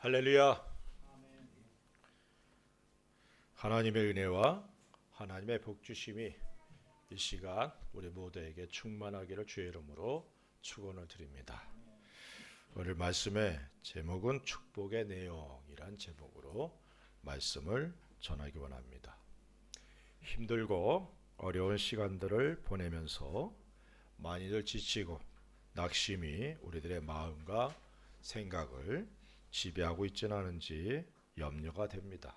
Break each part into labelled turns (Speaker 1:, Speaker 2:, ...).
Speaker 1: 할렐루야. 하나님의 은혜와 하나님의 복주심이 이 시간 우리 모두에게 충만하기를 주의 이름으로 축원을 드립니다. 오늘 말씀의 제목은 축복의 내용이란 제목으로 말씀을 전하기 원합니다. 힘들고 어려운 시간들을 보내면서 많이들 지치고 낙심이 우리들의 마음과 생각을 지배하고 있지는 않은지 염려가 됩니다.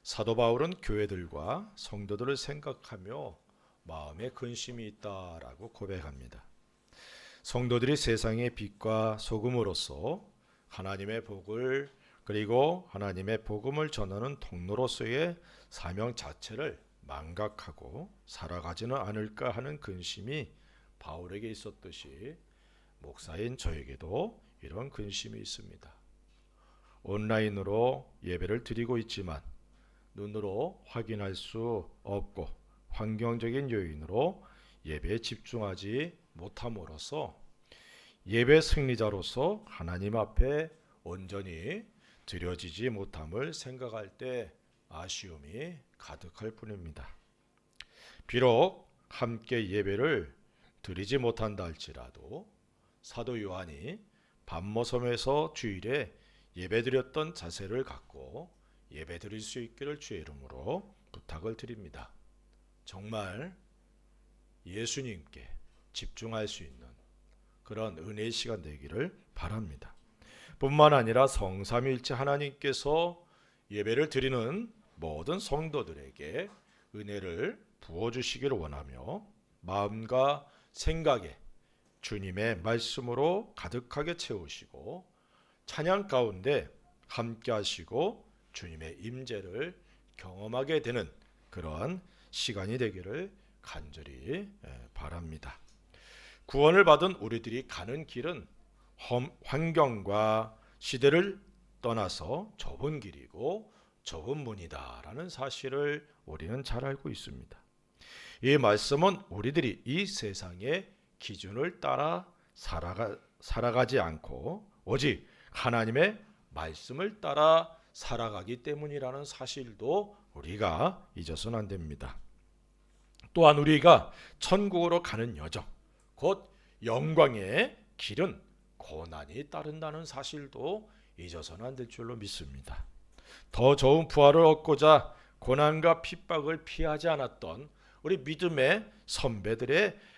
Speaker 1: 사도 바울은 교회들과 성도들을 생각하며 마음에 근심이 있다라고 고백합니다. 성도들이 세상의 빛과 소금으로서 하나님의 복을 그리고 하나님의 복음을 전하는 통로로서의 사명 자체를 망각하고 살아가지는 않을까 하는 근심이 바울에게 있었듯이 목사인 저에게도 이런 근심이 있습니다. 온라인으로 예배를 드리고 있지만 눈으로 확인할 수 없고 환경적인 요인으로 예배에 집중하지 못함으로써 예배 승리자로서 하나님 앞에 온전히 드려지지 못함을 생각할 때 아쉬움이 가득할 뿐입니다. 비록 함께 예배를 드리지 못한다 할지라도 사도 요한이 밤모섬에서 주일에 예배드렸던 자세를 갖고 예배드릴 수 있기를 주의 이름으로 부탁을 드립니다. 정말 예수님께 집중할 수 있는 그런 은혜의 시간 되기를 바랍니다. 뿐만 아니라 성삼위일체 하나님께서 예배를 드리는 모든 성도들에게 은혜를 부어주시기를 원하며 마음과 생각에 주님의 말씀으로 가득하게 채우시고 찬양 가운데 함께 하시고 주님의 임재를 경험하게 되는 그러한 시간이 되기를 간절히 바랍니다. 구원을 받은 우리들이 가는 길은 환경과 시대를 떠나서 좁은 길이고 좁은 문이다라는 사실을 우리는 잘 알고 있습니다. 이 말씀은 우리들이 이 세상의 기준을 따라 살아가지 않고 오직 하나님의 말씀을 따라 살아가기 때문이라는 사실도 우리가 잊어서는 안 됩니다. 또한 우리가 천국으로 가는 여정, 곧 영광의 길은 고난이 따른다는 사실도 잊어서는 안 될 줄로 믿습니다. 더 좋은 부활을 얻고자 고난과 핍박을 피하지 않았던 우리 믿음의 선배들의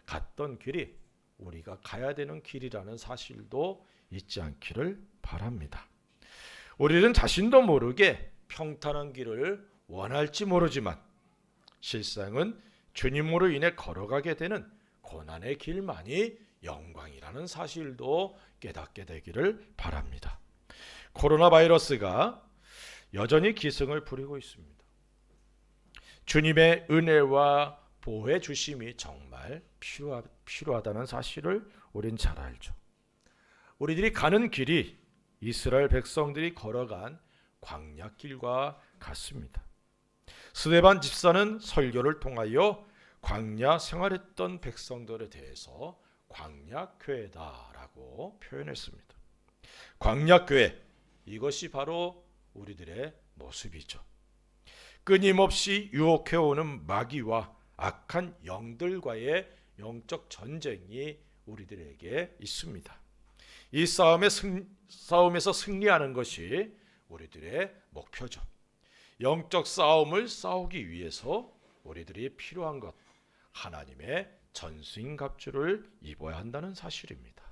Speaker 1: 갔던 길이 우리가 가야 되는 길이라는 사실도 잊지 않기를 바랍니다. 우리는 자신도 모르게 평탄한 길을 원할지 모르지만 실상은 주님으로 인해 걸어가게 되는 고난의 길만이 영광이라는 사실도 깨닫게 되기를 바랍니다. 코로나 바이러스가 여전히 기승을 부리고 있습니다. 주님의 은혜와 보호해 주심이 정말 필요하다는 사실을 우린 잘 알죠. 우리들이 가는 길이 이스라엘 백성들이 걸어간 광야길과 같습니다. 스데반 집사는 설교를 통하여 광야 생활했던 백성들에 대해서 광야교회다라고 표현했습니다. 광야교회, 이것이 바로 우리들의 모습이죠. 끊임없이 유혹해오는 마귀와 악한 영들과의 영적 전쟁이 우리들에게 있습니다. 이 싸움에서 승리하는 것이 우리들의 목표죠. 영적 싸움을 싸우기 위해서 우리들이 필요한 것, 하나님의 전신갑주를 입어야 한다는 사실입니다.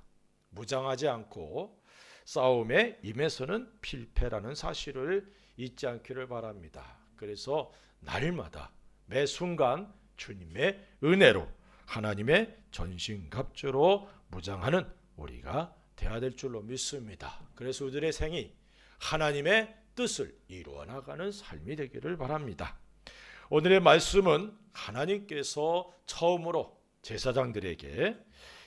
Speaker 1: 무장하지 않고 싸움에 임해서는 필패라는 사실을 잊지 않기를 바랍니다. 그래서 날마다 매 순간 주님의 은혜로 하나님의 전신갑주로 무장하는 우리가 되어야 될 줄로 믿습니다. 그래서 우리들의 생이 하나님의 뜻을 이루어 나가는 삶이 되기를 바랍니다. 오늘의 말씀은 하나님께서 처음으로 제사장들에게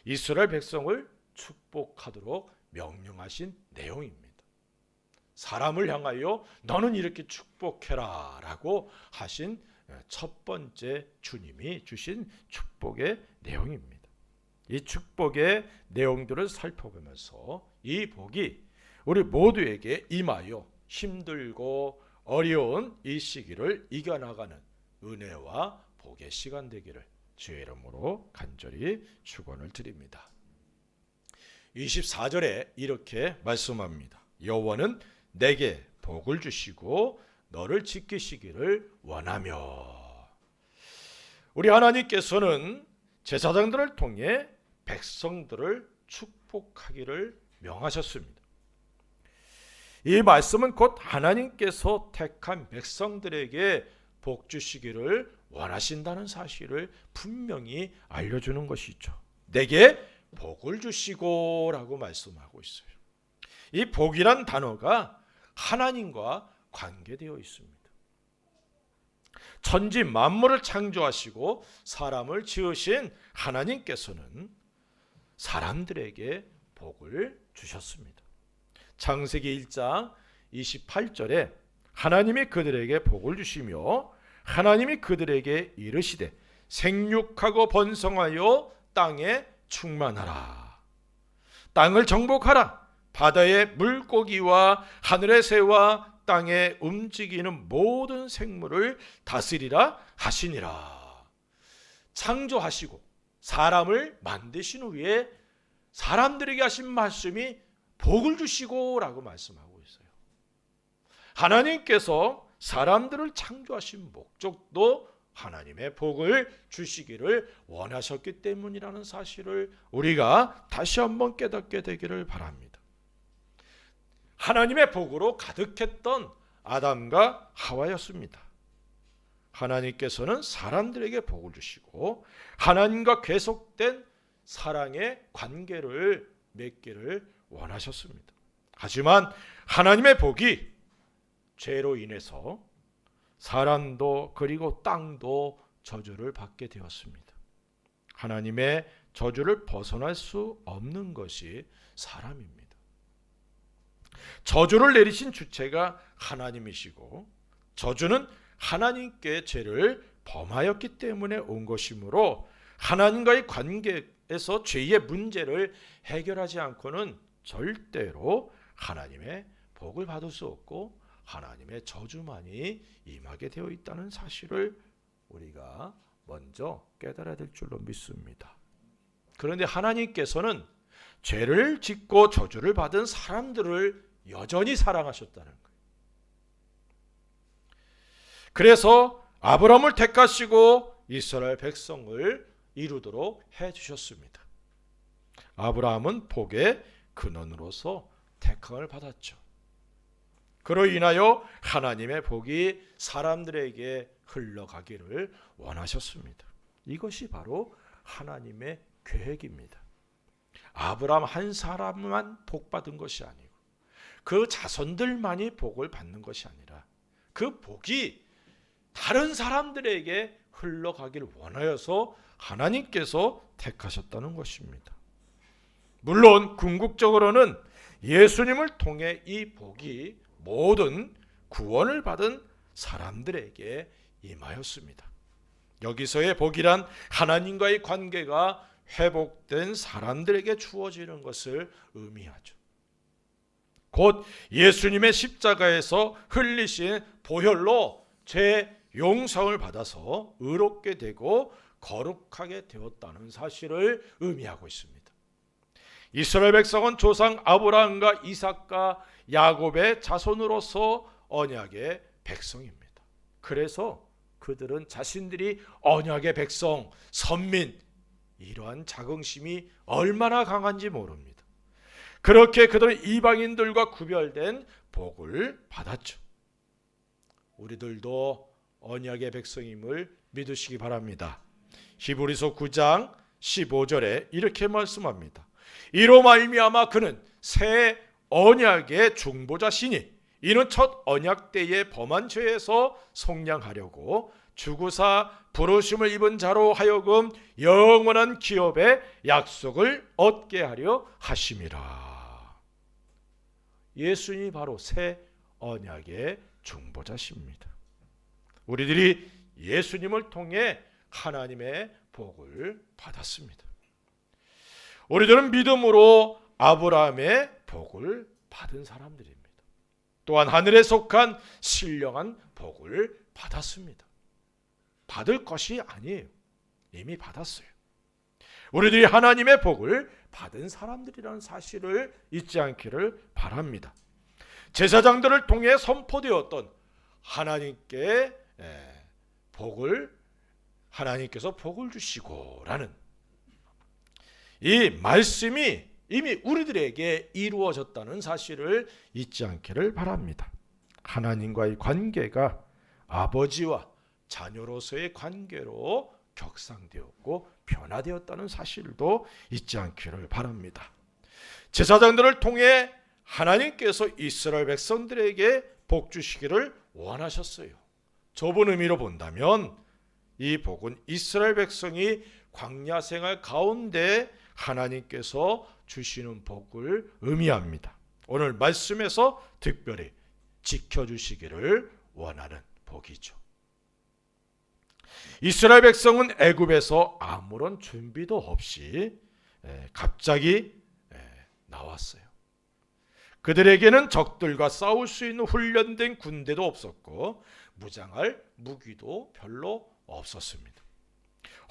Speaker 1: 이스라엘 백성을 축복하도록 명령하신 내용입니다. 사람을 향하여 너는 이렇게 축복해라 라고 하신 첫 번째 주님이 주신 축복의 내용입니다. 이 축복의 내용들을 살펴보면서 이 복이 우리 모두에게 임하여 힘들고 어려운 이 시기를 이겨나가는 은혜와 복의 시간 되기를 주의 이름으로 간절히 축원을 드립니다. 24절에 이렇게 말씀합니다. 여호와는 내게 복을 주시고 너를 지키시기를 원하며. 우리 하나님께서는 제사장들을 통해 백성들을 축복하기를 명하셨습니다. 이 말씀은 곧 하나님께서 택한 백성들에게 복 주시기를 원하신다는 사실을 분명히 알려주는 것이죠. 내게 복을 주시고 라고 말씀하고 있어요. 이 복이란 단어가 하나님과 관계되어 있습니다. 천지 만물을 창조하시고 사람을 지으신 하나님께서는 사람들에게 복을 주셨습니다. 창세기 1장 28절에 하나님이 그들에게 복을 주시며 하나님이 그들에게 이르시되 생육하고 번성하여 땅에 충만하라. 땅을 정복하라. 바다의 물고기와 하늘의 새와 땅에 움직이는 모든 생물을 다스리라 하시니라. 창조하시고 사람을 만드신 후에 사람들에게 하신 말씀이 복을 주시고 라고 말씀하고 있어요. 하나님께서 사람들을 창조하신 목적도 하나님의 복을 주시기를 원하셨기 때문이라는 사실을 우리가 다시 한번 깨닫게 되기를 바랍니다. 하나님의 복으로 가득했던 아담과 하와였습니다. 하나님께서는 사람들에게 복을 주시고 하나님과 계속된 사랑의 관계를 맺기를 원하셨습니다. 하지만 하나님의 복이 죄로 인해서 사람도 그리고 땅도 저주를 받게 되었습니다. 하나님의 저주를 벗어날 수 없는 것이 사람입니다. 저주를 내리신 주체가 하나님이시고 저주는 하나님께 죄를 범하였기 때문에 온 것이므로 하나님과의 관계에서 죄의 문제를 해결하지 않고는 절대로 하나님의 복을 받을 수 없고 하나님의 저주만이 임하게 되어 있다는 사실을 우리가 먼저 깨달아야 될 줄로 믿습니다. 그런데 하나님께서는 죄를 짓고 저주를 받은 사람들을 여전히 사랑하셨다는 거예요. 그래서 아브라함을 택하시고 이스라엘 백성을 이루도록 해주셨습니다. 아브라함은 복의 근원으로서 택함을 받았죠. 그로 인하여 하나님의 복이 사람들에게 흘러가기를 원하셨습니다. 이것이 바로 하나님의 계획입니다. 아브라함 한 사람만 복 받은 것이 아니고 그 자손들만이 복을 받는 것이 아니라 그 복이 다른 사람들에게 흘러가기를 원하여서 하나님께서 택하셨다는 것입니다. 물론 궁극적으로는 예수님을 통해 이 복이 모든 구원을 받은 사람들에게 임하였습니다. 여기서의 복이란 하나님과의 관계가 회복된 사람들에게 주어지는 것을 의미하죠. 곧 예수님의 십자가에서 흘리신 보혈로 죄 용서를 받아서 의롭게 되고 거룩하게 되었다는 사실을 의미하고 있습니다. 이스라엘 백성은 조상 아브라함과 이삭과 야곱의 자손으로서 언약의 백성입니다. 그래서 그들은 자신들이 언약의 백성, 선민, 이러한 자긍심이 얼마나 강한지 모릅니다. 그렇게 그들은 이방인들과 구별된 복을 받았죠. 우리들도 언약의 백성임을 믿으시기 바랍니다. 히브리서 9장 15절에 이렇게 말씀합니다. 이로 말미암아 그는 새 언약의 중보자시니 이는 첫 언약 때의 범한 죄에서 속량하려고 주구사 부르심을 입은 자로 하여금 영원한 기업의 약속을 얻게 하려 하심이라. 예수님이 바로 새 언약의 중보자십니다. 우리들이 예수님을 통해 하나님의 복을 받았습니다. 우리들은 믿음으로 아브라함의 복을 받은 사람들입니다. 또한 하늘에 속한 신령한 복을 받았습니다. 받을 것이 아니에요. 이미 받았어요. 우리들이 하나님의 복을 받은 사람들이라는 사실을 잊지 않기를 바랍니다. 제사장들을 통해 선포되었던 하나님께 복을, 하나님께서 복을 주시고라는 이 말씀이 이미 우리들에게 이루어졌다는 사실을 잊지 않기를 바랍니다. 하나님과의 관계가 아버지와 자녀로서의 관계로 격상되었고 변화되었다는 사실도 잊지 않기를 바랍니다. 제사장들을 통해 하나님께서 이스라엘 백성들에게 복 주시기를 원하셨어요. 좁은 의미로 본다면 이 복은 이스라엘 백성이 광야 생활 가운데 하나님께서 주시는 복을 의미합니다. 오늘 말씀에서 특별히 지켜주시기를 원하는 복이죠. 이스라엘 백성은 애굽에서 아무런 준비도 없이 갑자기 나왔어요. 그들에게는 적들과 싸울 수 있는 훈련된 군대도 없었고 무장할 무기도 별로 없었습니다.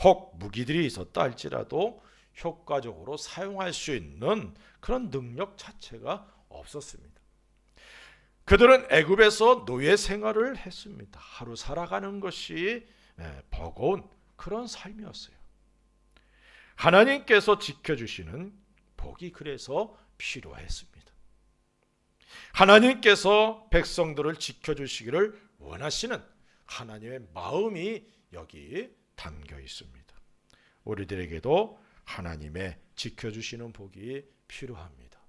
Speaker 1: 혹 무기들이 있었다 할지라도 효과적으로 사용할 수 있는 그런 능력 자체가 없었습니다. 그들은 애굽에서 노예 생활을 했습니다. 하루 살아가는 것이 버거운 그런 삶이었어요. 하나님께서 지켜주시는 복이 그래서 필요했습니다. 하나님께서 백성들을 지켜주시기를 원하시는 하나님의 마음이 여기 담겨 있습니다. 우리들에게도 하나님의 지켜주시는 복이 필요합니다.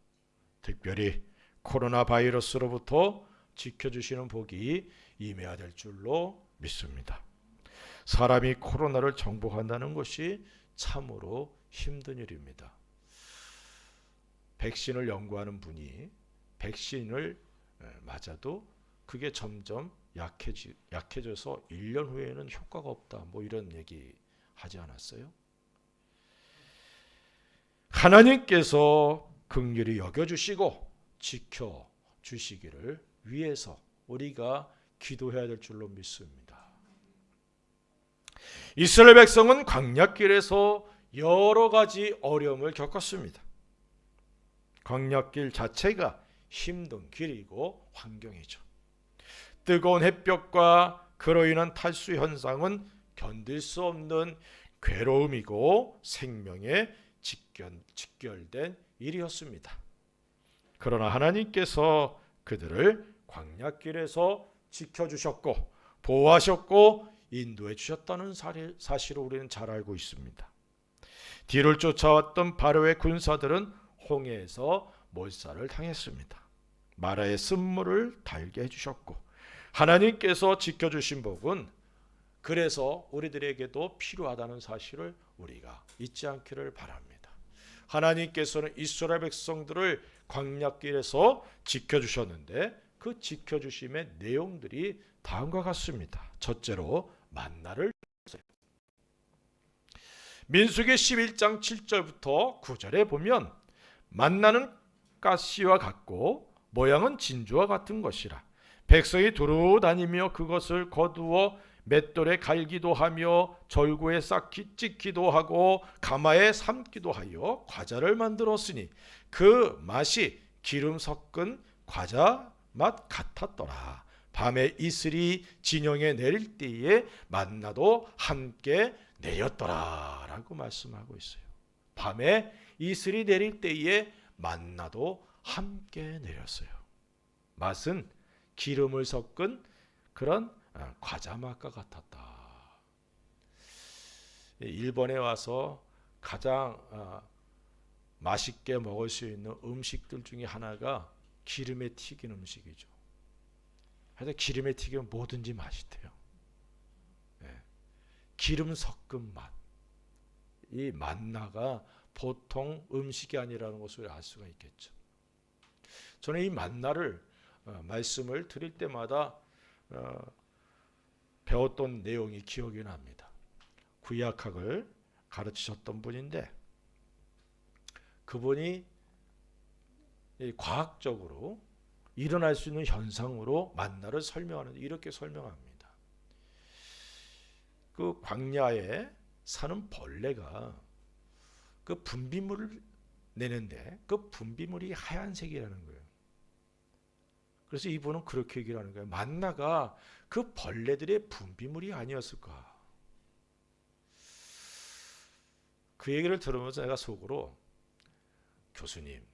Speaker 1: 특별히 코로나 바이러스로부터 지켜주시는 복이 임해야 될 줄로 믿습니다. 사람이 코로나를 정복한다는 것이 참으로 힘든 일입니다. 백신을 연구하는 분이 백신을 맞아도 그게 점점 약해져서 1년 후에는 효과가 없다, 뭐 이런 얘기 하지 않았어요? 하나님께서 긍휼히 여겨주시고 지켜주시기를 위해서 우리가 기도해야 될 줄로 믿습니다. 이스라엘 백성은 광야길에서 여러 가지 어려움을 겪었습니다. 광야길 자체가 힘든 길이고 환경이죠. 뜨거운 햇볕과 그로 인한 탈수 현상은 견딜 수 없는 괴로움이고 생명에 직결된 일이었습니다. 그러나 하나님께서 그들을 광야길에서 지켜주셨고 보호하셨고 인도해 주셨다는 사실을 우리는 잘 알고 있습니다. 뒤를 쫓아왔던 바로의 군사들은 홍해에서 몰살을 당했습니다. 마라의 쓴물을 달게 해주셨고 하나님께서 지켜주신 복은 그래서 우리들에게도 필요하다는 사실을 우리가 잊지 않기를 바랍니다. 하나님께서는 이스라엘 백성들을 광야길에서 지켜주셨는데 그 지켜주심의 내용들이 다음과 같습니다. 첫째로 만나를 줬어요. 민수기 11장 7절부터 9절에 보면 만나는 가시와 같고 모양은 진주와 같은 것이라 백성이 두루 다니며 그것을 거두어 맷돌에 갈기도 하며 절구에 찢기도 하고 가마에 삶기도 하여 과자를 만들었으니 그 맛이 기름 섞은 과자 맛 같았더라. 밤에 이슬이 진영에 내릴 때에 만나도 함께 내렸더라 라고 말씀하고 있어요. 밤에 이슬이 내릴 때에 만나도 함께 내렸어요. 맛은 기름을 섞은 그런 과자 맛과 같았다. 일본에 와서 가장 맛있게 먹을 수 있는 음식들 중에 하나가 기름에 튀긴 음식이죠. 그래서 기름에 튀기면 뭐든지 맛있대요. 기름 섞은 맛. 이 만나가 보통 음식이 아니라는 것을 알 수가 있겠죠. 저는 이 만나를 말씀을 드릴 때마다 배웠던 내용이 기억이 납니다. 구약학을 가르치셨던 분인데 그분이 과학적으로 일어날 수 있는 현상으로 만나를 설명하는데 이렇게 설명합니다. 그 광야에 사는 벌레가 그 분비물을 내는데 그 분비물이 하얀색이라는 거예요. 그래서 이분은 그렇게 얘기를 하는 거예요. 만나가 그 벌레들의 분비물이 아니었을까. 그 얘기를 들으면서 내가 속으로 교수님,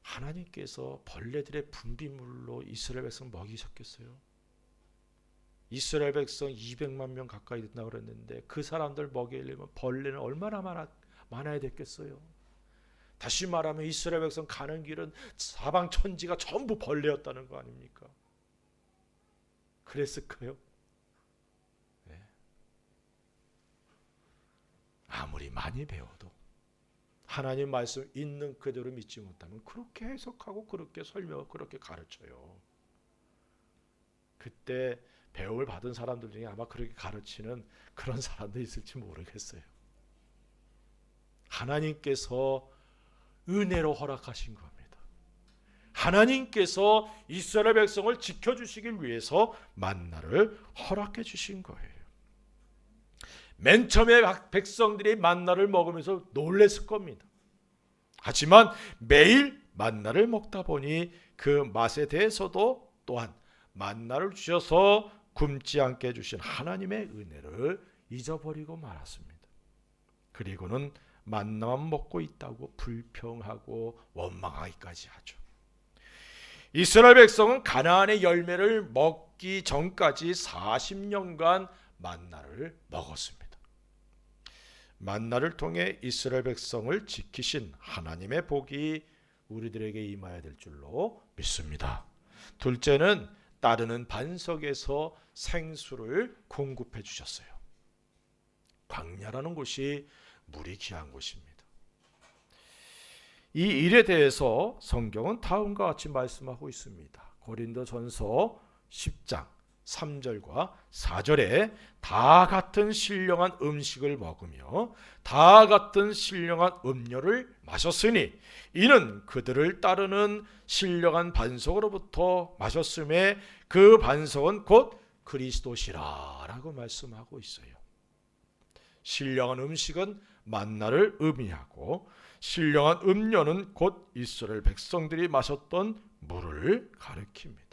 Speaker 1: 하나님께서 벌레들의 분비물로 이스라엘 백성 먹이셨겠어요? 이스라엘 백성 200만 명 가까이 된다고 그랬는데 그 사람들 먹이려면 벌레는 얼마나 많아야 됐겠어요? 다시 말하면 이스라엘 백성 가는 길은 사방 천지가 전부 벌레였다는 거 아닙니까? 그랬을까요? 네. 아무리 많이 배워도 하나님 말씀 있는 그대로 믿지 못하면 그렇게 해석하고 그렇게 설명하고 그렇게 가르쳐요. 그때 배움을 받은 사람들 중에 아마 그렇게 가르치는 그런 사람도 있을지 모르겠어요. 하나님께서 은혜로 허락하신 겁니다. 하나님께서 이스라엘 백성을 지켜주시기 위해서 만나를 허락해 주신 거예요. 맨 처음에 백성들이 만나를 먹으면서 놀랬을 겁니다. 하지만 매일 만나를 먹다 보니 그 맛에 대해서도 또한 만나를 주셔서 굶지 않게 해주신 하나님의 은혜를 잊어버리고 말았습니다. 그리고는 만나만 먹고 있다고 불평하고 원망하기까지 하죠. 이스라엘 백성은 가나안의 열매를 먹기 전까지 40년간 만나를 먹었습니다. 만나를 통해 이스라엘 백성을 지키신 하나님의 복이 우리들에게 임해야 될 줄로 믿습니다. 둘째는 따르는 반석에서 생수를 공급해 주셨어요. 광야라는 곳이 물이 귀한 곳입니다. 이 일에 대해서 성경은 다음과 같이 말씀하고 있습니다. 고린도전서 10장 3절과 4절에 다 같은 신령한 음식을 먹으며 다 같은 신령한 음료를 마셨으니 이는 그들을 따르는 신령한 반석으로부터 마셨음에 그 반석은 곧 그리스도시라 라고 말씀하고 있어요. 신령한 음식은 만나를 의미하고 신령한 음료는 곧 이스라엘 백성들이 마셨던 물을 가리킵니다.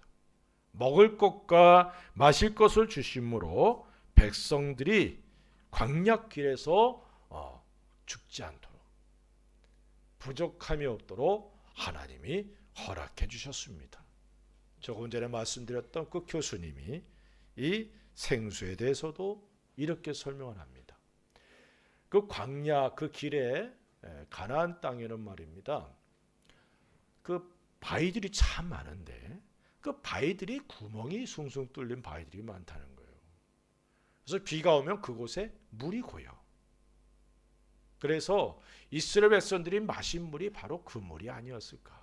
Speaker 1: 먹을 것과 마실 것을 주심으로 백성들이 광야길에서 죽지 않도록 부족함이 없도록 하나님이 허락해 주셨습니다. 조금 전에 말씀드렸던 그 교수님이 이 생수에 대해서도 이렇게 설명을 합니다. 그 광야 그 길에 가나안 땅에는 말입니다. 그 바위들이 참 많은데 그 바위들이 구멍이 숭숭 뚫린 바위들이 많다는 거예요. 그래서 비가 오면 그곳에 물이 고여. 그래서 이스라엘 백성들이 마신 물이 바로 그 물이 아니었을까.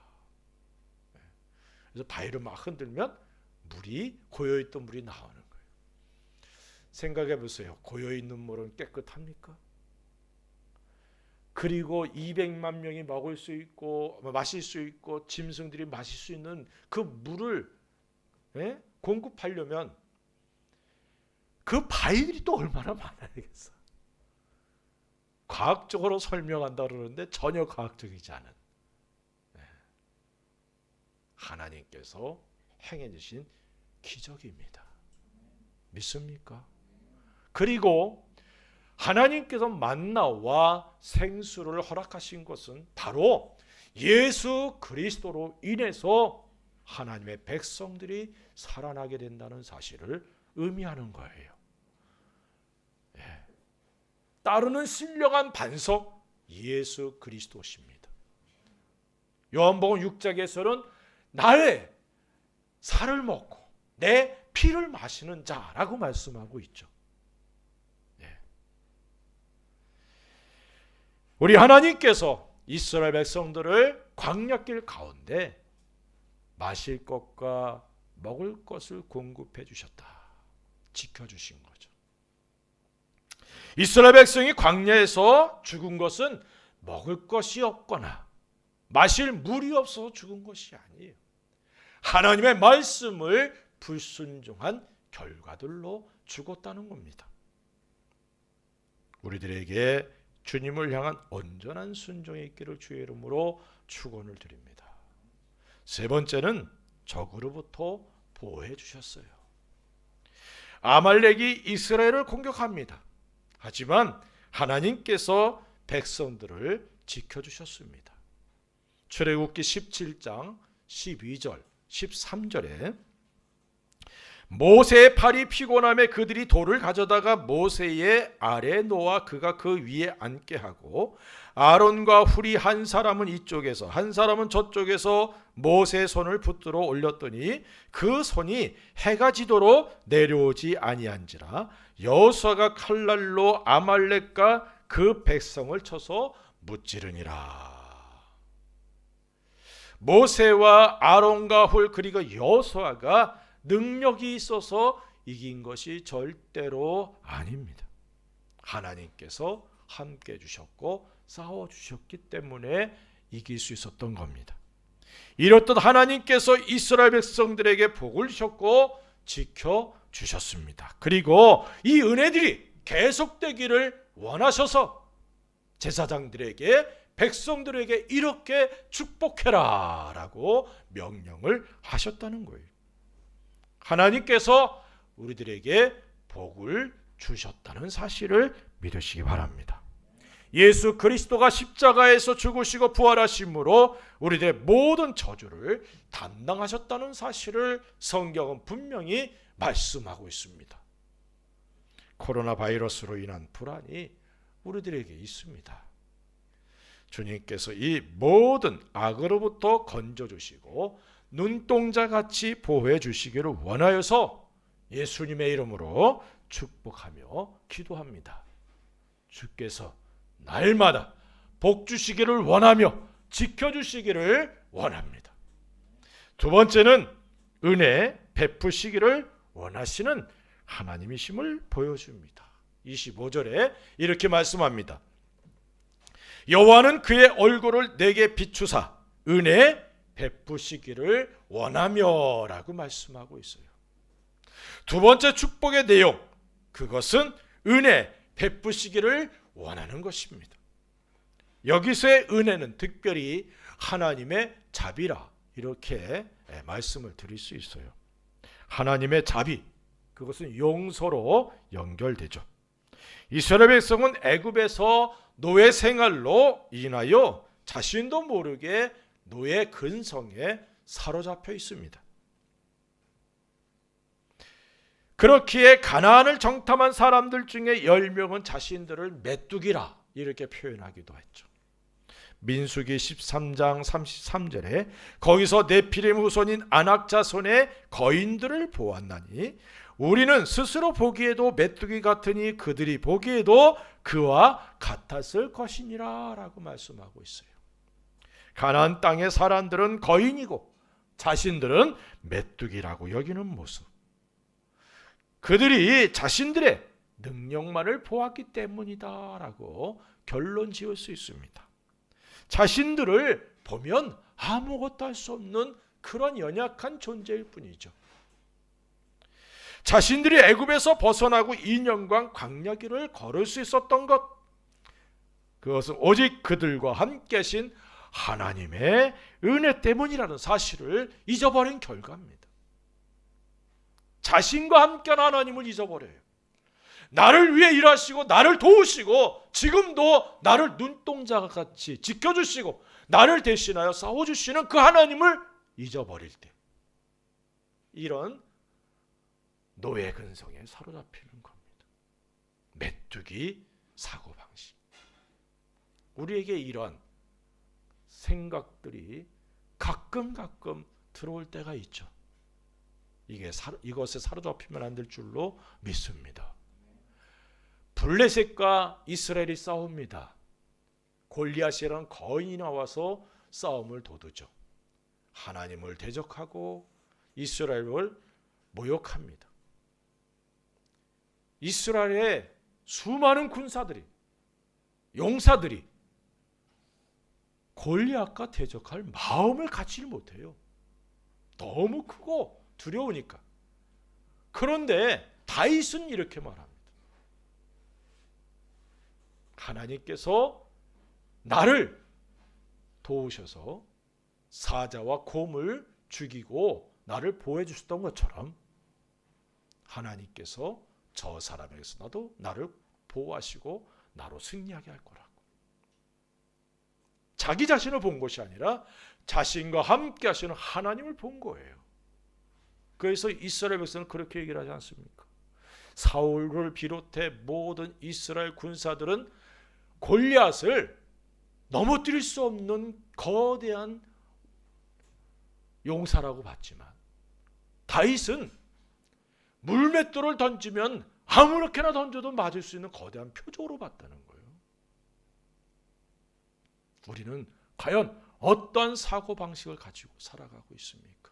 Speaker 1: 그래서 바위를 막 흔들면 물이 고여있던 물이 나오는 거예요. 생각해 보세요. 고여있는 물은 깨끗합니까? 그리고 200만 명이 먹을 수 있고 마실 수 있고 짐승들이 마실 수 있는 그 물을 공급하려면 그 바위들이 또 얼마나 많아야겠어. 과학적으로 설명한다 그러는데 전혀 과학적이지 않은 하나님께서 행해 주신 기적입니다. 믿습니까? 그리고 하나님께서 만나와 생수를 허락하신 것은 바로 예수 그리스도로 인해서 하나님의 백성들이 살아나게 된다는 사실을 의미하는 거예요. 따르는 신령한 반석 예수 그리스도십니다. 요한복음 6장에서는 나의 살을 먹고 내 피를 마시는 자라고 말씀하고 있죠. 우리 하나님께서 이스라엘 백성들을 광야길 가운데 마실 것과 먹을 것을 공급해 주셨다. 지켜주신 거죠. 이스라엘 백성이 광야에서 죽은 것은 먹을 것이 없거나 마실 물이 없어서 죽은 것이 아니에요. 하나님의 말씀을 불순종한 결과들로 죽었다는 겁니다. 우리들에게 주님을 향한 온전한 순종이 있기를 주의 이름으로 축원을 드립니다. 세 번째는 적으로부터 보호해 주셨어요. 아말렉이 이스라엘을 공격합니다. 하지만 하나님께서 백성들을 지켜주셨습니다. 출애굽기 17장 12절 13절에 모세의 팔이 피곤함에 그들이 돌을 가져다가 모세의 아래 놓아 그가 그 위에 앉게 하고 아론과 훌이 한 사람은 이쪽에서 한 사람은 저쪽에서 모세의 손을 붙들어 올렸더니 그 손이 해가 지도록 내려오지 아니한지라 여호수아가 칼날로 아말렉과 그 백성을 쳐서 무찌르니라. 모세와 아론과 훌 그리고 여호수아가 능력이 있어서 이긴 것이 절대로 아닙니다. 하나님께서 함께 해주셨고 싸워주셨기 때문에 이길 수 있었던 겁니다. 이렇듯 하나님께서 이스라엘 백성들에게 복을 주셨고 지켜주셨습니다. 그리고 이 은혜들이 계속되기를 원하셔서 제사장들에게 백성들에게 이렇게 축복해라 라고 명령을 하셨다는 거예요. 하나님께서 우리들에게 복을 주셨다는 사실을 믿으시기 바랍니다. 예수 그리스도가 십자가에서 죽으시고 부활하심으로 우리들의 모든 저주를 담당하셨다는 사실을 성경은 분명히 말씀하고 있습니다. 코로나 바이러스로 인한 불안이 우리들에게 있습니다. 주님께서 이 모든 악으로부터 건져주시고 눈동자같이 보호해 주시기를 원하여서 예수님의 이름으로 축복하며 기도합니다. 주께서 날마다 복 주시기를 원하며 지켜주시기를 원합니다. 두 번째는 은혜 베푸시기를 원하시는 하나님이심을 보여줍니다. 25절에 이렇게 말씀합니다. 여호와는 그의 얼굴을 내게 비추사 은혜 베푸시기를 원하며 라고 말씀하고 있어요. 두 번째 축복의 내용, 그것은 은혜 베푸시기를 원하는 것입니다. 여기서의 은혜는 특별히 하나님의 자비라 이렇게 말씀을 드릴 수 있어요. 하나님의 자비, 그것은 용서로 연결되죠. 이스라엘 백성은 애굽에서 노예 생활로 인하여 자신도 모르게 노예 근성에 사로잡혀 있습니다. 그렇기에 가나안을 정탐한 사람들 중에 10명은 자신들을 메뚜기라 이렇게 표현하기도 했죠. 민수기 13장 33절에 거기서 네피림 후손인 아낙 자손의 거인들을 보았나니 우리는 스스로 보기에도 메뚜기 같으니 그들이 보기에도 그와 같았을 것이니라 라고 말씀하고 있어요. 가나안 땅의 사람들은 거인이고 자신들은 메뚜기라고 여기는 모습, 그들이 자신들의 능력만을 보았기 때문이다 라고 결론 지을 수 있습니다. 자신들을 보면 아무것도 할 수 없는 그런 연약한 존재일 뿐이죠. 자신들이 애굽에서 벗어나고 2년간 광야길을 걸을 수 있었던 것, 그것은 오직 그들과 함께 하신 하나님의 은혜 때문이라는 사실을 잊어버린 결과입니다. 자신과 함께한 하나님을 잊어버려요. 나를 위해 일하시고 나를 도우시고 지금도 나를 눈동자같이 지켜주시고 나를 대신하여 싸워주시는 그 하나님을 잊어버릴 때 이런 노예 근성에 사로잡히는 겁니다. 메뚜기 사고방식. 우리에게 이런 생각들이 가끔 들어올 때가 있죠. 이것에 사로잡히면 안 될 줄로 믿습니다. 블레셋과 이스라엘이 싸웁니다. 골리앗이라는 거인이 나와서 싸움을 도두죠. 하나님을 대적하고 이스라엘을 모욕합니다. 이스라엘의 수많은 군사들이, 용사들이 골리앗과 대적할 마음을 갖지를 못해요. 너무 크고 두려우니까. 그런데 다윗은 이렇게 말합니다. 하나님께서 나를 도우셔서 사자와 곰을 죽이고 나를 보호해 주셨던 것처럼 하나님께서 저 사람에게서 나를 보호하시고 나로 승리하게 할 거라고. 자기 자신을 본 것이 아니라 자신과 함께 하시는 하나님을 본 거예요. 그래서 이스라엘 백성은 그렇게 얘기를 하지 않습니까? 사울을 비롯해 모든 이스라엘 군사들은 골리앗을 넘어뜨릴 수 없는 거대한 용사라고 봤지만 다윗은 물맷돌을 던지면 아무렇게나 던져도 맞을 수 있는 거대한 표적으로 봤다는 거예요. 우리는 과연 어떤 사고방식을 가지고 살아가고 있습니까?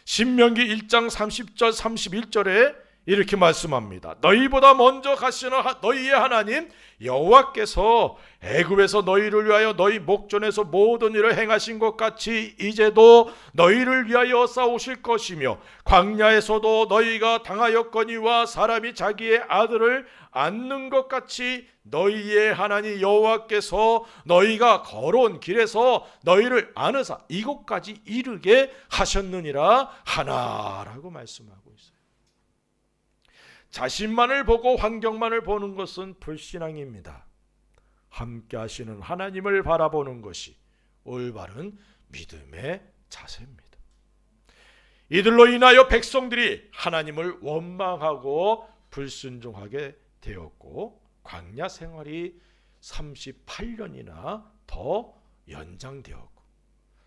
Speaker 1: 신명기 1장 30절 31절에 이렇게 말씀합니다. 너희보다 먼저 가시는 너희의 하나님 여호와께서 애굽에서 너희를 위하여 너희 목전에서 모든 일을 행하신 것 같이 이제도 너희를 위하여 싸우실 것이며 광야에서도 너희가 당하였거니와 사람이 자기의 아들을 안는 것 같이 너희의 하나님 여호와께서 너희가 걸어온 길에서 너희를 안으사 이곳까지 이르게 하셨느니라 하나라고 말씀하고 있어요. 자신만을 보고 환경만을 보는 것은 불신앙입니다. 함께 하시는 하나님을 바라보는 것이 올바른 믿음의 자세입니다. 이들로 인하여 백성들이 하나님을 원망하고 불순종하게 되었고 광야 생활이 38년이나 더 연장되었고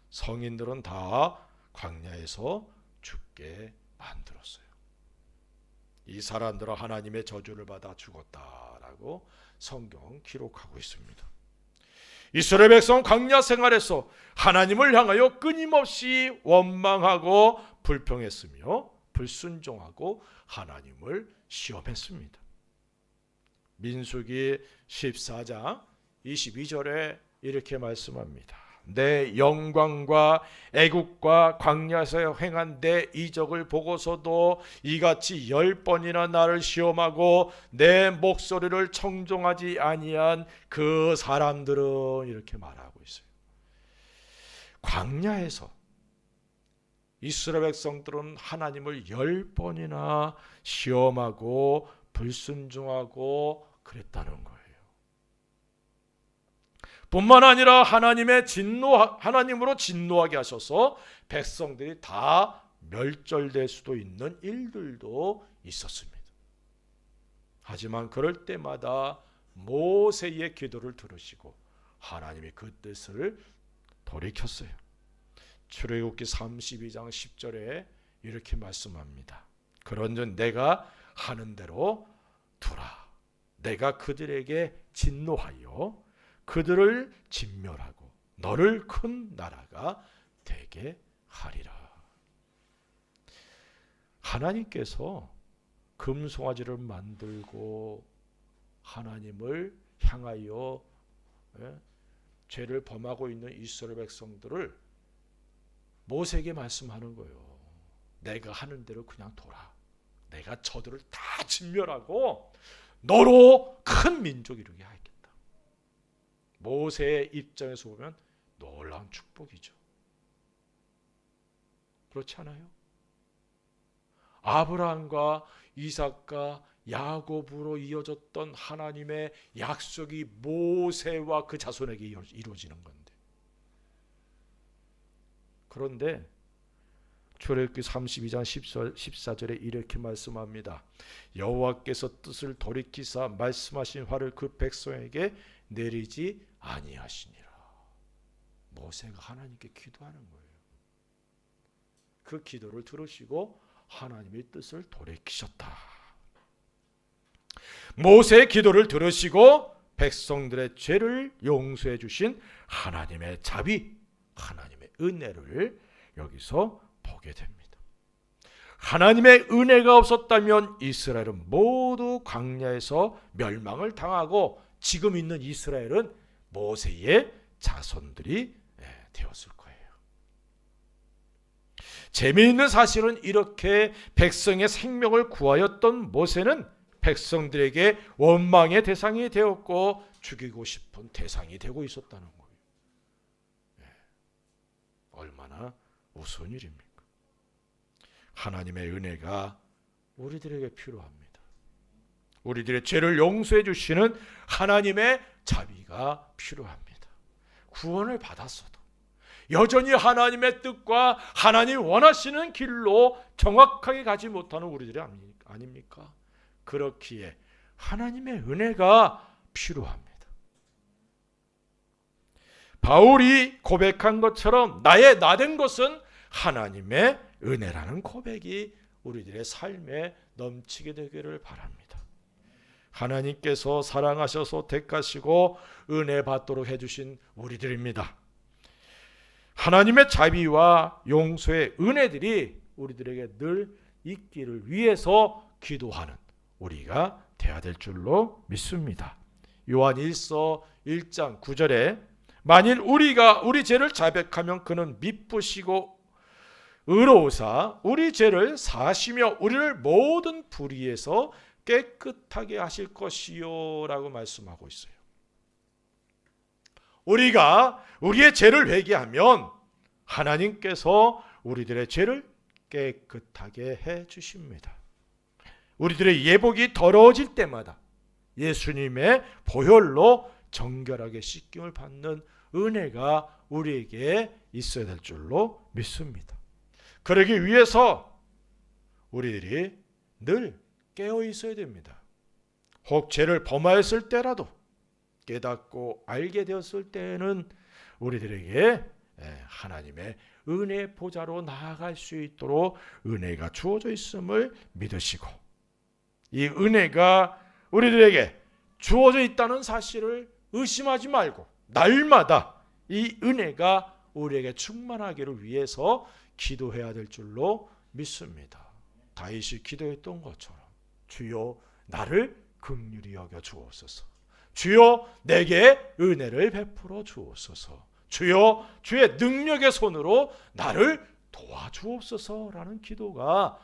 Speaker 1: 성인들은 다 광야에서 죽게 만들었어요. 이 사람들은 하나님의 저주를 받아 죽었다라고 성경 기록하고 있습니다. 이스라엘 백성 광야 생활에서 하나님을 향하여 끊임없이 원망하고 불평했으며 불순종하고 하나님을 시험했습니다. 민수기 14장 22절에 이렇게 말씀합니다. 내 영광과 애국과 광야에서 행한 내 이적을 보고서도 이같이 10번이나 나를 시험하고 내 목소리를 청종하지 아니한 그 사람들은 이렇게 말하고 있어요. 광야에서 이스라엘 백성들은 하나님을 10번이나 시험하고 불순종하고 그랬다는 거예요. 뿐만 아니라 하나님으로 진노하게 하셔서 백성들이 다 멸절될 수도 있는 일들도 있었습니다. 하지만 그럴 때마다 모세의 기도를 들으시고 하나님이 그 뜻을 돌이켰어요. 출애굽기 32장 10절에 이렇게 말씀합니다. 그런즉 내가 하는 대로 두라. 내가 그들에게 진노하여 그들을 진멸하고 너를 큰 나라가 되게 하리라. 하나님께서 금송아지를 만들고 하나님을 향하여 죄를 범하고 있는 이스라엘 백성들을 모세에게 말씀하는 거예요. 내가 하는 대로 그냥 둬라. 내가 저들을 다 진멸하고 너로 큰 민족이 이루게 하겠다. 모세의 입장에서 보면 놀라운 축복이죠. 그렇지 않아요? 아브라함과 이삭과 야곱으로 이어졌던 하나님의 약속이 모세와 그 자손에게 이루어지는 건데, 그런데 출애굽기 32장 14절에 이렇게 말씀합니다. 여호와께서 뜻을 돌이키사 말씀하신 화를 그 백성에게 내리지 아니하시니라. 모세가 하나님께 기도하는 거예요. 그 기도를 들으시고 하나님의 뜻을 돌이키셨다. 모세의 기도를 들으시고 백성들의 죄를 용서해 주신 하나님의 자비, 하나님의 은혜를 여기서 보게 됩니다. 하나님의 은혜가 없었다면 이스라엘은 모두 광야에서 멸망을 당하고 지금 있는 이스라엘은 모세의 자손들이 되었을 거예요. 재미있는 사실은 이렇게 백성의 생명을 구하였던 모세는 백성들에게 원망의 대상이 되었고 죽이고 싶은 대상이 되고 있었다는 거예요. 얼마나 우스운 일입니까? 하나님의 은혜가 우리들에게 필요합니다. 우리들의 죄를 용서해 주시는 하나님의 자비가 필요합니다. 구원을 받았어도 여전히 하나님의 뜻과 하나님이 원하시는 길로 정확하게 가지 못하는 우리들이 아닙니까? 그렇기에 하나님의 은혜가 필요합니다. 바울이 고백한 것처럼 나의 나된 것은 하나님의 은혜라는 고백이 우리들의 삶에 넘치게 되기를 바랍니다. 하나님께서 사랑하셔서 택하시고 은혜 받도록 해주신 우리들입니다. 하나님의 자비와 용서의 은혜들이 우리들에게 늘 있기를 위해서 기도하는 우리가 되어야 될 줄로 믿습니다. 요한 1서 1장 9절에 만일 우리가 우리 죄를 자백하면 그는 미쁘시고 의로우사 우리 죄를 사하시며 우리를 모든 불의에서 깨끗하게 하실 것이요 라고 말씀하고 있어요. 우리가 우리의 죄를 회개하면 하나님께서 우리들의 죄를 깨끗하게 해 주십니다. 우리들의 예복이 더러워질 때마다 예수님의 보혈로 정결하게 씻김을 받는 은혜가 우리에게 있어야 될 줄로 믿습니다. 그러기 위해서 우리들이 늘 깨어 있어야 됩니다. 혹 죄를 범하였을 때라도 깨닫고 알게 되었을 때에는 우리들에게 하나님의 은혜 보좌로 나아갈 수 있도록 은혜가 주어져 있음을 믿으시고 이 은혜가 우리들에게 주어져 있다는 사실을 의심하지 말고 날마다 이 은혜가 우리에게 충만하기를 위해서 기도해야 될 줄로 믿습니다. 다윗이 기도했던 것처럼 주여 나를 긍휼히 여겨 주옵소서. 주여 내게 은혜를 베풀어 주옵소서. 주여 주의 능력의 손으로 나를 도와주옵소서라는 기도가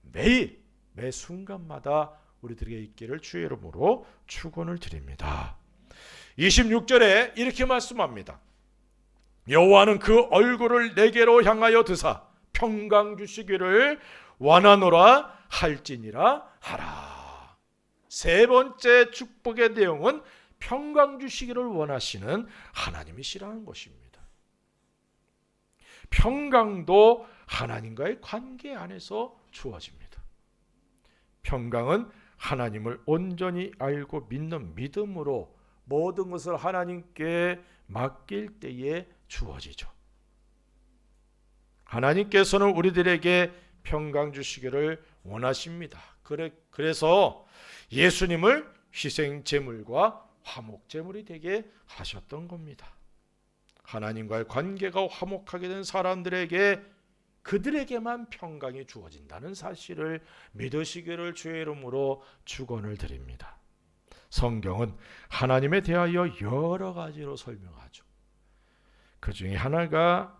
Speaker 1: 매일 매 순간마다 우리들에게 있기를 주의 이름으로 축원을 드립니다. 26절에 이렇게 말씀합니다. 여호와는 그 얼굴을 내게로 향하여 드사 평강 주시기를 원하노라 할지니라 하라. 세 번째 축복의 내용은 평강 주시기를 원하시는 하나님이시라는 것입니다. 평강도 하나님과의 관계 안에서 주어집니다. 평강은 하나님을 온전히 알고 믿는 믿음으로 모든 것을 하나님께 맡길 때에 주어지죠. 하나님께서는 우리들에게 평강 주시기를 원하십니다. 그래서 예수님을 희생 제물과 화목 제물이 되게 하셨던 겁니다. 하나님과의 관계가 화목하게 된 사람들에게 그들에게만 평강이 주어진다는 사실을 믿으시기를 주의 이름으로 축원을 드립니다. 성경은 하나님에 대하여 여러 가지로 설명하죠. 그 중에 하나가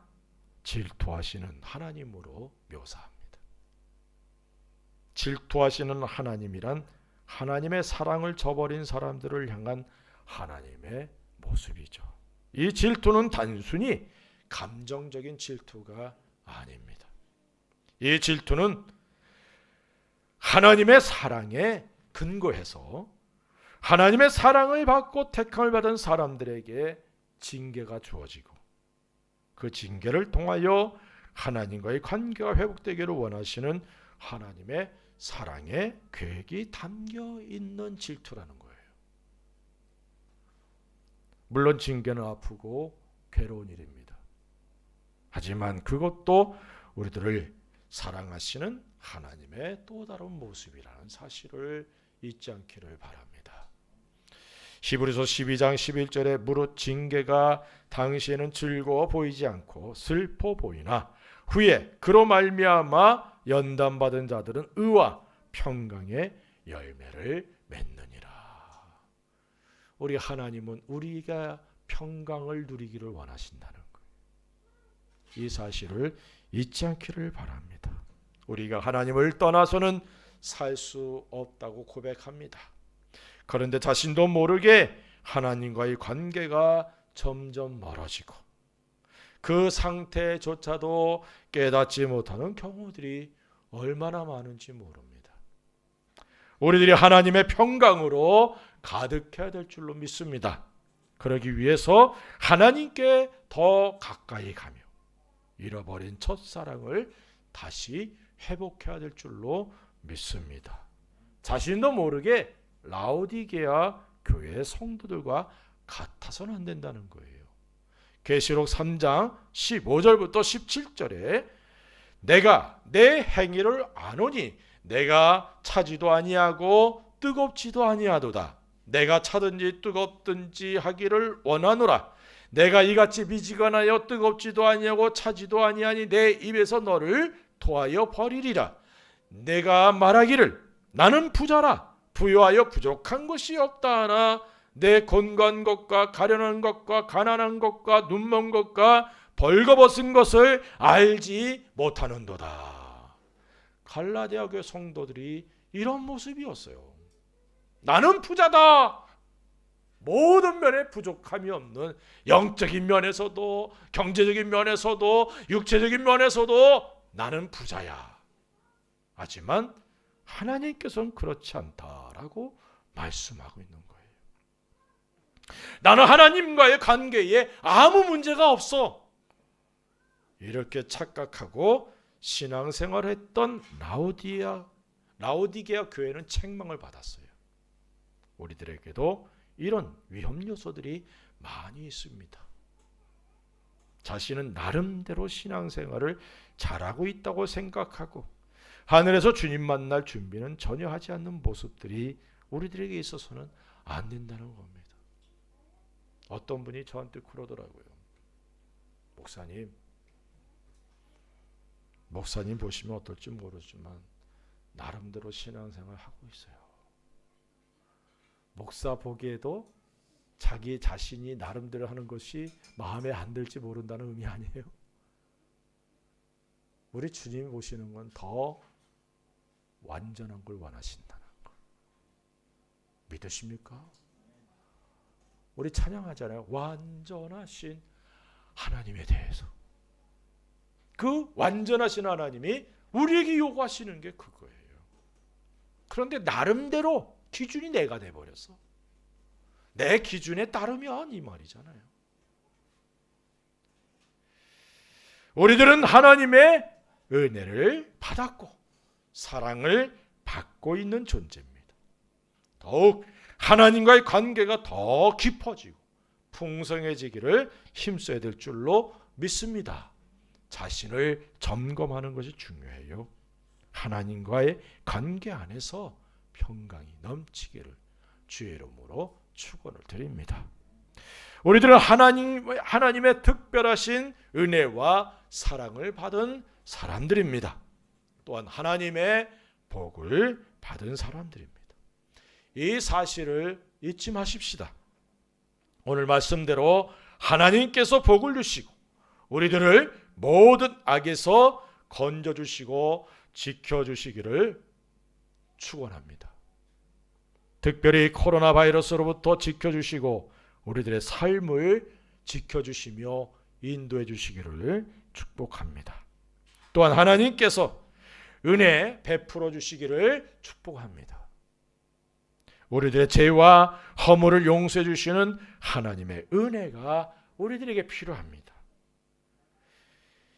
Speaker 1: 질투하시는 하나님으로 묘사합니다. 질투하시는 하나님이란 하나님의 사랑을 저버린 사람들을 향한 하나님의 모습이죠. 이 질투는 단순히 감정적인 질투가 아닙니다. 이 질투는 하나님의 사랑에 근거해서 하나님의 사랑을 받고 택함을 받은 사람들에게 징계가 주어지고 그 징계를 통하여 하나님과의 관계가 회복되기를 원하시는 하나님의 사랑의 계획이 담겨 있는 질투라는 거예요. 물론 징계는 아프고 괴로운 일입니다. 하지만 그것도 우리들을 사랑하시는 하나님의 또 다른 모습이라는 사실을 잊지 않기를 바랍니다. 히브리서 12장 11절에 무릇 징계가 당시에는 즐거워 보이지 않고 슬퍼 보이나 후에 그로 말미암아 연단받은 자들은 의와 평강의 열매를 맺느니라. 우리 하나님은 우리가 평강을 누리기를 원하신다는 거예요. 이 사실을 잊지 않기를 바랍니다. 우리가 하나님을 떠나서는 살 수 없다고 고백합니다. 그런데 자신도 모르게 하나님과의 관계가 점점 멀어지고 그 상태조차도 깨닫지 못하는 경우들이 얼마나 많은지 모릅니다. 우리들이 하나님의 평강으로 가득해야 될 줄로 믿습니다. 그러기 위해서 하나님께 더 가까이 가며 잃어버린 첫사랑을 다시 회복해야 될 줄로 믿습니다. 자신도 모르게 라오디게아 교회의 성도들과 같아서는 안 된다는 거예요. 계시록 3장 15절부터 17절에 내가 내 행위를 아노니 내가 차지도 아니하고 뜨겁지도 아니하도다. 내가 차든지 뜨겁든지 하기를 원하노라. 내가 이같이 미지근하여 뜨겁지도 아니하고 차지도 아니하니 내 입에서 너를 토하여 버리리라. 내가 말하기를 나는 부자라 부유하여 부족한 것이 없다 하나 내 건강한 것과 가련한 것과 가난한 것과 눈먼 것과 벌거벗은 것을 알지 못하는도다. 갈라디아 교회 성도들이 이런 모습이었어요. 나는 부자다. 모든 면에 부족함이 없는 영적인 면에서도 경제적인 면에서도 육체적인 면에서도 나는 부자야. 하지만 하나님께서는 그렇지 않다라고 말씀하고 있는 거예요. 나는 하나님과의 관계에 아무 문제가 없어. 이렇게 착각하고 신앙생활을 했던 라오디게아 교회는 책망을 받았어요. 우리들에게도 이런 위험 요소들이 많이 있습니다. 자신은 나름대로 신앙생활을 잘하고 있다고 생각하고 하늘에서 주님 만날 준비는 전혀 하지 않는 모습들이 우리들에게 있어서는 안 된다는 겁니다. 어떤 분이 저한테 그러더라고요. 목사님 보시면 어떨지 모르지만 나름대로 신앙생활 하고 있어요. 목사 보기에도 자기 자신이 나름대로 하는 것이 마음에 안 들지 모른다는 의미 아니에요? 우리 주님이 보시는 건 더 완전한 걸 원하신다는 거. 믿으십니까? 우리 찬양하잖아요. 완전하신 하나님에 대해서. 그 완전하신 하나님이 우리에게 요구하시는 게 그거예요. 그런데 나름대로 기준이 내가 돼버렸어. 내 기준에 따르면 이 말이잖아요. 우리들은 하나님의 은혜를 받았고 사랑을 받고 있는 존재입니다. 더욱 하나님과의 관계가 더 깊어지고 풍성해지기를 힘써야 될 줄로 믿습니다. 자신을 점검하는 것이 중요해요. 하나님과의 관계 안에서 평강이 넘치기를 주의 이름으로 축원을 드립니다. 우리들은 하나님의 특별하신 은혜와 사랑을 받은 사람들입니다. 또한 하나님의 복을 받은 사람들입니다. 이 사실을 잊지 마십시다. 오늘 말씀대로 하나님께서 복을 주시고 우리들을 모든 악에서 건져주시고 지켜주시기를 축원합니다. 특별히 코로나 바이러스로부터 지켜주시고 우리들의 삶을 지켜주시며 인도해 주시기를 축복합니다. 또한 하나님께서 은혜 베풀어 주시기를 축복합니다. 우리들의 죄와 허물을 용서해 주시는 하나님의 은혜가 우리들에게 필요합니다.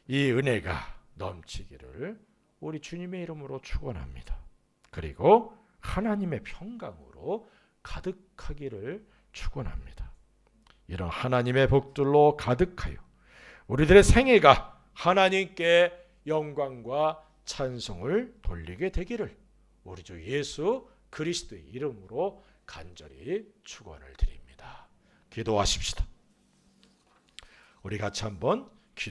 Speaker 1: 이 은혜가 넘치기를 우리 주님의 이름으로 축원합니다. 그리고 하나님의 평강으로 가득하기를 축원합니다. 이런 하나님의 복들로 가득하여 우리들의 생애가 하나님께 영광과 찬송을 돌리게 되기를 우리 주 예수 그리스도의 이름으로 간절히 축원을 드립니다. 기도하십시다. 우리 같이 한번